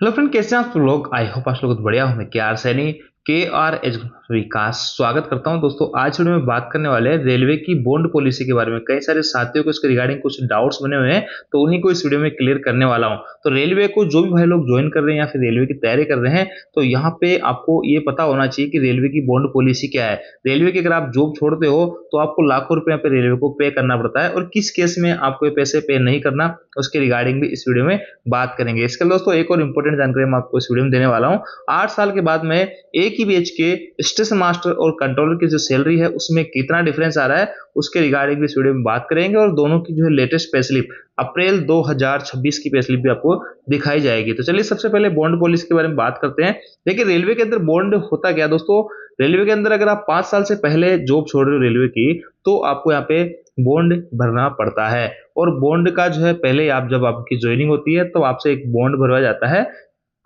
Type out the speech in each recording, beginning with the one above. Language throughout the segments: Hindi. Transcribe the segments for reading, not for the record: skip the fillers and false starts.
हेलो फ्रेंड, कैसे हैं आप सब लोग। आई होप आप लोग बहुत बढ़िया हो। मैं के आर सैनी के आर एच विकास स्वागत करता हूं। दोस्तों, आज वीडियो में बात करने वाले हैं रेलवे की बॉन्ड पॉलिसी के बारे में। कई सारे साथियों को इसके रिगार्डिंग कुछ डाउट्स बने हुए हैं, तो उन्हीं को इस वीडियो में क्लियर करने वाला हूं। तो रेलवे को जो भी भाई लोग ज्वाइन कर रहे हैं या फिर रेलवे की तैयारी कर रहे हैं, तो यहाँ पे आपको ये पता होना चाहिए कि रेलवे की बॉन्ड पॉलिसी क्या है। रेलवे की अगर आप जॉब छोड़ते हो तो आपको लाखों रुपए यहाँ पे रेलवे को पे करना पड़ता है, और किस केस में आपको ये पैसे पे नहीं करना, उसके रिगार्डिंग भी इस वीडियो में बात करेंगे। इसके लिए दोस्तों एक और इंपॉर्टेंट जानकारी मैं आपको इस वीडियो में देने वाला हूं। 8 साल के बाद में एक ही बैच के स्टेशन मास्टर और कंट्रोलर की जो सैलरी है उसमें कितना डिफरेंस आ रहा है, उसके रिगार्डिंग भी इस वीडियो में बात करेंगे। और दोनों की जो है लेटेस्ट पे स्लिप अप्रैल 2026 की पे स्लिप भी आपको दिखाई जाएगी। तो चलिए सबसे पहले बॉन्ड पॉलिसी के बारे में बात करते हैं। देखिए, रेलवे के अंदर बॉन्ड होता क्या दोस्तों। रेलवे के अंदर अगर आप 5 साल से पहले जॉब छोड़ रहे हो रेलवे की, तो आपको यहाँ पे बॉन्ड भरना पड़ता है। और बॉन्ड का जो है, पहले आप जब आपकी ज्वाइनिंग होती है तो आपसे एक बॉन्ड भरवाया जाता है।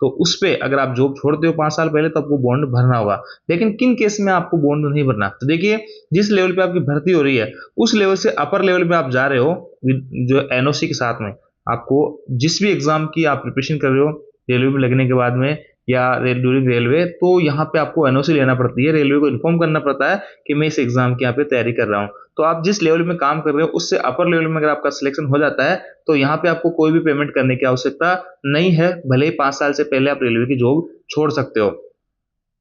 तो उस पे अगर आप जॉब छोड़ते हो 5 साल पहले, तो आपको बॉन्ड भरना होगा। लेकिन किन केस में आपको बॉन्ड नहीं भरना, तो देखिए, जिस लेवल पे आपकी भर्ती हो रही है उस लेवल से अपर लेवल पे आप जा रहे हो, जो एनओसी के साथ में आपको जिस भी एग्जाम की आप प्रिपरेशन कर रहे हो रेलवे में लगने के बाद में या ड्यूरिंग रेलवे, तो यहाँ पे आपको एनओसी लेना पड़ती है। रेलवे को इन्फॉर्म करना पड़ता है कि मैं इस एग्जाम की यहाँ पे तैयारी कर रहा हूँ। तो आप जिस लेवल में काम कर रहे हो उससे अपर लेवल में अगर आपका सिलेक्शन हो जाता है, तो यहाँ पे आपको कोई भी पेमेंट करने की आवश्यकता नहीं है, भले ही 5 साल से पहले आप रेलवे की जॉब छोड़ सकते हो।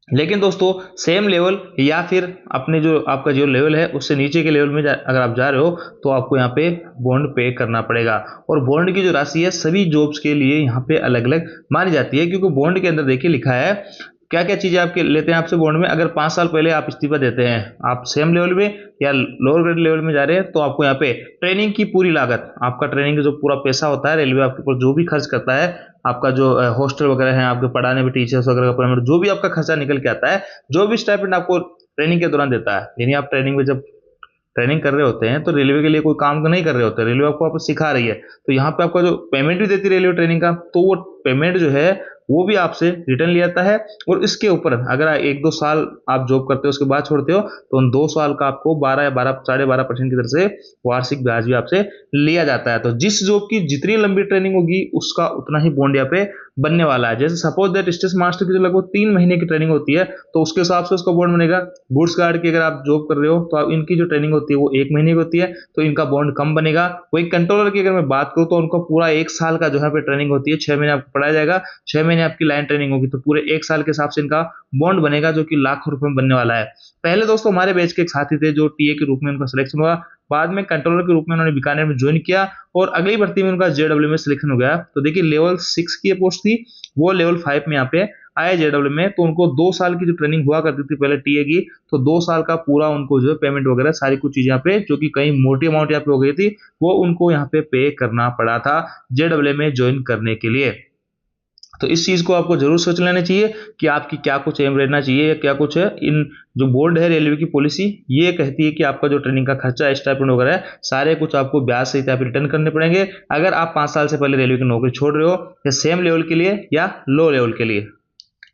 लेकिन दोस्तों, सेम लेवल या फिर अपने जो आपका जो लेवल है उससे नीचे के लेवल में अगर आप जा रहे हो, तो आपको यहाँ पे बॉन्ड पे करना पड़ेगा। और बॉन्ड की जो राशि है सभी जॉब्स के लिए यहाँ पे अलग अलग मानी जाती है, क्योंकि बॉन्ड के अंदर देखिए लिखा है क्या क्या चीजें आपके लेते हैं आपसे बॉन्ड में। अगर 5 साल पहले आप इस्तीफा देते हैं, आप सेम लेवल में या लोअर ग्रेड लेवल में जा रहे हैं, तो आपको यहाँ पे ट्रेनिंग की पूरी लागत, आपका ट्रेनिंग का जो पूरा पैसा होता है, रेलवे आपके ऊपर जो भी खर्च करता है, आपका जो हॉस्टल वगैरह है, आपके पढ़ाने में टीचर्स वगैरह का पेमेंट, जो भी आपका खर्चा निकल के आता है, जो भी स्टाइपेंड आपको ट्रेनिंग के दौरान देता है, यानी आप ट्रेनिंग में जब ट्रेनिंग कर रहे होते हैं तो रेलवे के लिए कोई काम नहीं कर रहे होते, रेलवे आपको सिखा रही है, तो यहाँ पे आपका जो पेमेंट भी देती है रेलवे ट्रेनिंग का, तो वो पेमेंट जो है वो भी आपसे रिटर्न लिया जाता है। और इसके ऊपर अगर 1-2 साल आप जॉब करते हो उसके बाद छोड़ते हो, तो उन 2 साल का आपको 12 या 12 12.5% की तरफ से वार्षिक ब्याज भी आपसे लिया जाता है। तो जिस जॉब की जितनी लंबी ट्रेनिंग होगी उसका उतना ही बॉन्ड यहाँ पे बनने वाला है। जैसे सपोज दैट स्टेशन मास्टर की जो लगभग 3 महीने की ट्रेनिंग होती है, तो उसके हिसाब से उसका बॉन्ड बनेगा। गुड्स गार्ड की अगर आप जॉब कर रहे हो, तो इनकी जो ट्रेनिंग होती है वो 1 महीने की होती है, तो इनका बॉन्ड कम बनेगा। वही कंट्रोलर की अगर मैं बात करूँ, तो उनका पूरा 1 साल का जो है पे ट्रेनिंग होती है, 6 महीने आपको पढ़ाया जाएगा, 6 महीने आपकी लाइन ट्रेनिंग होगी, तो पूरे 1 साल के हिसाब से इनका बॉन्ड बनेगा, जो कि लाखों रुपए में बनने वाला है। पहले दोस्तों हमारे बैच के एक साथी थे जो टीए के रूप में उनका सिलेक्शन हुआ, बाद में कंट्रोलर के रूप में उन्होंने बीकानेर में ज्वाइन किया, और अगली भर्ती में उनका जेडब्ल्यू में सिलेक्शन हो गया। तो देखिए, लेवल 6 की पोस्ट थी, वो लेवल 5 में यहाँ पे आए जेडब्ल्यू में। तो उनको 2 साल की जो ट्रेनिंग हुआ करती थी पहले टीए की, तो 2 साल का पूरा उनको जो है पेमेंट वगैरह सारी कुछ चीजें यहाँ पे, जो कि कहीं मोटी अमाउंट यहाँ पे हो गई थी, वो उनको यहाँ पे पे करना पड़ा था जेडब्ल्यू में ज्वाइन करने के लिए। तो इस चीज को आपको जरूर सोच लेना चाहिए कि आपकी क्या कुछ एम रहना चाहिए, क्या कुछ है। इन जो बोर्ड है रेलवे की पॉलिसी, ये कहती है कि आपका जो ट्रेनिंग का खर्चा स्टाइपेंड वगैरह है, सारे कुछ आपको ब्याज सहित आप रिटर्न करने पड़ेंगे, अगर आप 5 साल से पहले रेलवे की नौकरी छोड़ रहे हो, या सेम लेवल के लिए या लो लेवल के लिए।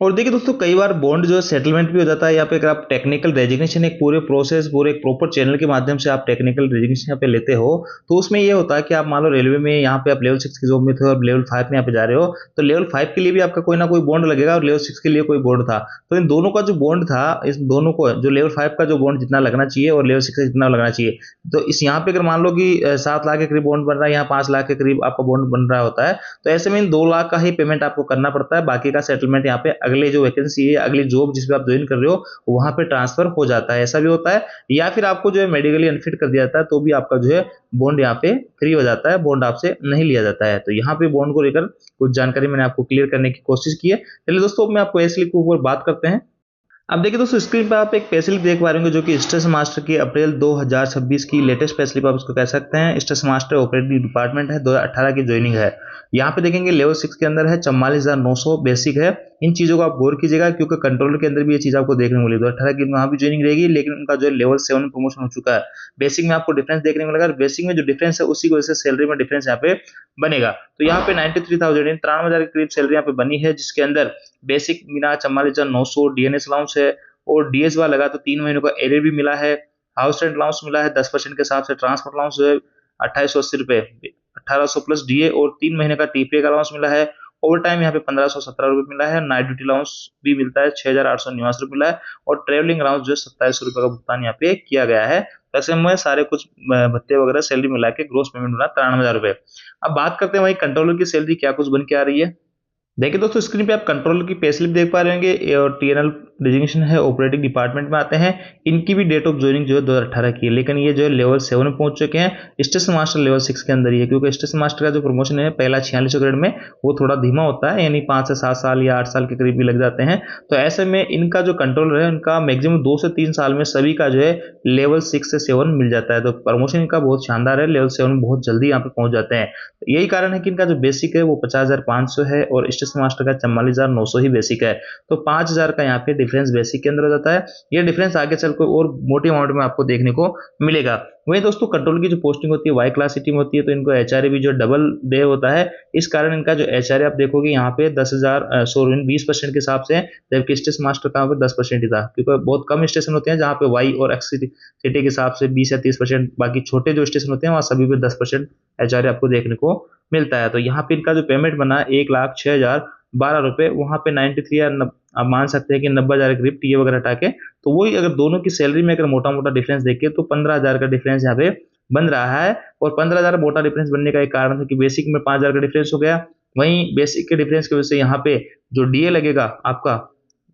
और देखिए दोस्तों, कई बार बॉन्ड जो है सेटलमेंट भी हो जाता है। यहाँ पे अगर आप टेक्निकल रेजिग्नेशन, एक पूरे प्रोसेस, पूरे एक प्रॉपर चैनल के माध्यम से आप टेक्निकल रेजिग्नेशन यहाँ पे लेते हो, तो उसमें ये होता है कि आप मान लो रेलवे में यहाँ पे आप लेवल 6 की जॉब में थे और लेवल 5 में यहाँ पे जा रहे हो, तो लेवल 5 के लिए भी आपका कोई ना कोई बॉन्ड लगेगा और लेवल 6 के लिए कोई बॉन्ड था। तो इन दोनों का जो बॉन्ड था, इस दोनों को जो लेवल 5 का जो बॉन्ड जितना लगना चाहिए और लेवल 6 का जितना लगना चाहिए, तो इस यहाँ पे अगर मान लो कि 7 लाख के करीब बॉन्ड बन रहा है, यहाँ 5 लाख के करीब आपका बॉन्ड बन रहा होता है, तो ऐसे में इन 2 लाख का ही पेमेंट आपको करना पड़ता है। बाकी का सेटलमेंट यहाँ पे अगले जो वैकेंसी है, अगली जॉब जिस पे आप ज्वाइन कर रहे हो, वहां पे ट्रांसफर हो जाता है। ऐसा भी होता है, या फिर आपको जो है मेडिकली अनफिट कर दिया जाता है, तो भी आपका जो है बॉन्ड यहाँ पे फ्री हो जाता है, बॉन्ड आपसे नहीं लिया जाता है। तो यहाँ पे बॉन्ड को लेकर कुछ जानकारी मैंने आपको क्लियर करने की कोशिश की है। चलिए दोस्तों, मैं आपको एस के ऊपर बात करते हैं। अब देखिए दोस्तों, स्क्रीन पर आप एक पे स्लिप देख पा रहे होंगे, जो कि स्टेशन मास्टर की अप्रैल 2026 की लेटेस्ट पे स्लिप आप इसको कह सकते हैं। स्टेशन मास्टर ऑपरेटिंग डिपार्टमेंट है, 2018 की ज्वाइनिंग है। यहाँ पे देखेंगे लेवल 6 के अंदर है 44,900 बेसिक है। इन चीजों को आप गौर कीजिएगा, क्योंकि कंट्रोलर के अंदर भी ये चीज आपको देखने को मिली। 2018 की वहां भी ज्वाइनिंग रहेगी, लेकिन उनका जो है लेवल 7 में प्रमोशन हो चुका है। बेसिक में आपको डिफरेंस देखने को मिलेगा, बेसिक में जो डिफरेंस है उसी की वजह से सैलरी में डिफरेंस यहाँ पे बनेगा। तो यहाँ पे 93,000 53,000 के करीब सैलरी यहाँ पे बनी है, जिसके अंदर बेसिक मिला 44,900, डीएनएस अलाउंस है, और डीएस वाला लगा तो 3 महीनों का एरियर भी मिला है। हाउस रेंट अलाउंस मिला है 10% के हिसाब से। ट्रांसपोर्ट अलाउंस जो है 2880 रुपए, 1800 प्लस डीए, और 3 महीने का टीपीए का अलाउंस मिला है। ओवर टाइम यहाँ पे 1517 रुपये मिला है। नाइट ड्यूटी अलाउंस भी मिलता है 6889 रुपये मिला है और ट्रेवलिंग अलाउंस जो 2700 रुपये का भुगतान यहाँ पे किया गया है। वैसे में सारे कुछ भत्ते वगैरह सैलरी मिला के ग्रोस पेमेंट मिला 93,000 रुपये। अब बात करते हैं वही कंट्रोलर की सैलरी क्या कुछ बन के आ रही है। देखिए दोस्तों, स्क्रीन पे आप कंट्रोलर की पे स्लिप देख पा रहे होंगे और टीएनएल डिजिग्नेशन है, ऑपरेटिंग डिपार्टमेंट में आते हैं। इनकी भी डेट ऑफ ज्वाइनिंग जो है 2018 की है, लेकिन ये जो है लेवल 7 में पहुंच चुके हैं। स्टेशन मास्टर लेवल 6 के अंदर ही है, क्योंकि स्टेशन मास्टर का जो प्रमोशन है पहला 46 ग्रेड में वो थोड़ा धीमा होता है, यानी 5 से 7 साल या 8 साल के करीब भी लग जाते हैं। तो ऐसे में इनका जो कंट्रोलर है उनका मैक्सिमम 2 से 3 साल में सभी का जो है लेवल 6 से 7 मिल जाता है। तो प्रमोशन इनका बहुत शानदार है, लेवल 7 में बहुत जल्दी यहाँ पे पहुंच जाते हैं। यही कारण है कि इनका जो बेसिक है वो 50,500 है और स्टेशन मास्टर का 44,900 ही बेसिक है। तो 5,000 का यहाँ पे डिफरेंस बेसिक के अंदर हो जाता है। ये डिफरेंस आगे चलकर और मोटी अमाउंट में आपको देखने को मिलेगा। वही दोस्तों, कंट्रोल की जो पोस्टिंग होती है वाई क्लास सिटी में होती है, तो इनको एचआरए भी जो डबल डे होता है। इस कारण इनका जो एचआरए आप देखोगे यहाँ पे 20% के हिसाब से, जबकि स्टेशन मास्टर का 10% ही था, क्योंकि बहुत कम स्टेशन होते हैं जहाँ पे वाई और एक्स सिटी के हिसाब से 20 या 30%, बाकी छोटे जो स्टेशन होते हैं वहाँ सभी पे 10% एचआरए आपको देखने को मिलता है। तो यहाँ पे इनका जो पेमेंट बना 1,06,012 रुपये, वहाँ पे 93 या आप मान सकते हैं कि 90,000 के करीब टीए वगैरह हटा के। तो वही अगर दोनों की सैलरी में अगर मोटा मोटा डिफरेंस देखे तो 15,000 का डिफरेंस यहाँ पे बन रहा है। और 15,000 मोटा डिफरेंस बनने का एक कारण है कि बेसिक में 5,000 का डिफरेंस हो गया। वहीं बेसिक के डिफरेंस की वजह से यहाँ पे जो डीए लगेगा आपका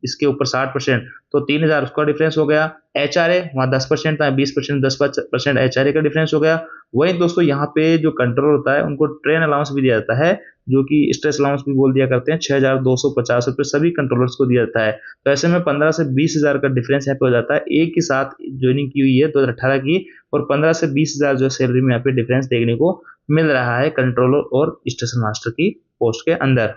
इसके ऊपर 60%, तो 3,000 उसका डिफरेंस हो गया। एचआरए वहाँ 10% था, 20% 10% एचआरए का डिफरेंस हो गया। वहीं दोस्तों यहाँ पे जो कंट्रोल होता है उनको ट्रेन अलाउंस भी दिया जाता है, जो कि स्ट्रेस अलाउंस भी बोल दिया करते हैं। 6,250 रुपये सभी कंट्रोलर्स को दिया जाता है। तो ऐसे में 15 से 20,000 का डिफरेंस यहाँ पे हो जाता है। एक ही साथ ज्वाइनिंग की हुई है 2018 की, और 15 से 20,000 जो सैलरी में यहाँ पे डिफरेंस देखने को मिल रहा है कंट्रोलर और स्टेशन मास्टर की पोस्ट के अंदर।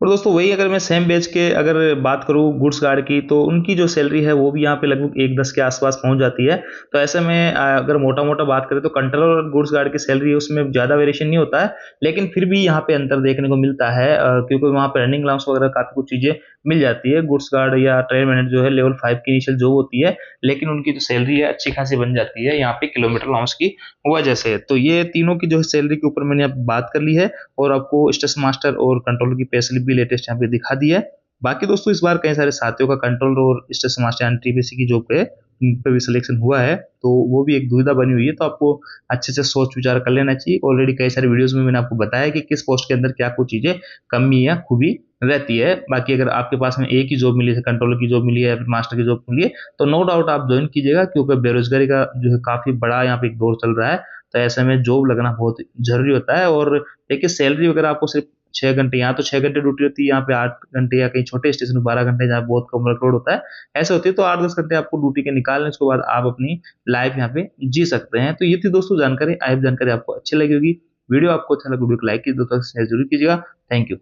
और दोस्तों वही अगर मैं सेम बैच के अगर बात करूँ गुड्स गार्ड की, तो उनकी जो सैलरी है वो भी यहाँ पे लगभग 1,10 के आसपास पहुंच जाती है। तो ऐसे में अगर मोटा मोटा बात करें तो कंट्रोलर और गुड्स गार्ड की सैलरी उसमें ज़्यादा वेरिएशन नहीं होता है, लेकिन फिर भी यहाँ पे अंतर देखने को मिलता है, क्योंकि वहाँ पे रनिंग अलाउंस वगैरह काफ़ी कुछ चीज़ें मिल जाती है। गुड्स गार्ड या ट्रेन मैनेजर जो है लेवल 5 की इनिशियल जॉब होती है, लेकिन उनकी जो सैलरी है अच्छी खासी बन जाती है यहाँ पे किलोमीटर अलाउंस की वजह से। तो ये तीनों की जो सैलरी के ऊपर मैंने बात कर ली है, और आपको स्टेशन मास्टर और कंट्रोलर की पे स्लिप भी लेटेस्ट यहाँ पे दिखा दी है। बाकी दोस्तों इस बार कई सारे साथियों का कंट्रोलर और स्टेशन मास्टर यानी टीपीसी की जॉब पे उन पे भी सिलेक्शन हुआ है, तो वो भी एक दुविधा बनी हुई है। तो आपको अच्छे से सोच विचार कर लेना चाहिए। ऑलरेडी कई सारे वीडियोस में मैंने आपको बताया कि किस पोस्ट के अंदर क्या कुछ चीजें कमी या खूबी रहती है। बाकी अगर आपके पास में एक ही जॉब मिली है, कंट्रोलर की जॉब मिली है या फिर मास्टर की जॉब मिली है, तो नो डाउट आप ज्वाइन कीजिएगा, क्योंकि बेरोजगारी का जो है काफी बड़ा यहाँ पे एक दौर चल रहा है। तो ऐसे में जॉब लगना बहुत जरूरी होता है। और देखिए सैलरी वगैरह आपको सिर्फ 6 घंटे, यहाँ तो 6 घंटे ड्यूटी होती है, यहाँ पे 8 घंटे, या कहीं छोटे स्टेशन में 12 घंटे जहाँ बहुत कम वर्कलोड होता है ऐसे होती है। तो 8-10 घंटे आपको ड्यूटी के निकालने, उसके बाद आप अपनी लाइफ यहाँ पे जी सकते हैं। तो ये थी दोस्तों जानकारी। आई होप जानकारी आपको अच्छी लगी होगी। वीडियो आपको अच्छा लगा वीडियो को लाइक कीजिए, दोस्तों शेयर जरूर कीजिएगा। Thank you.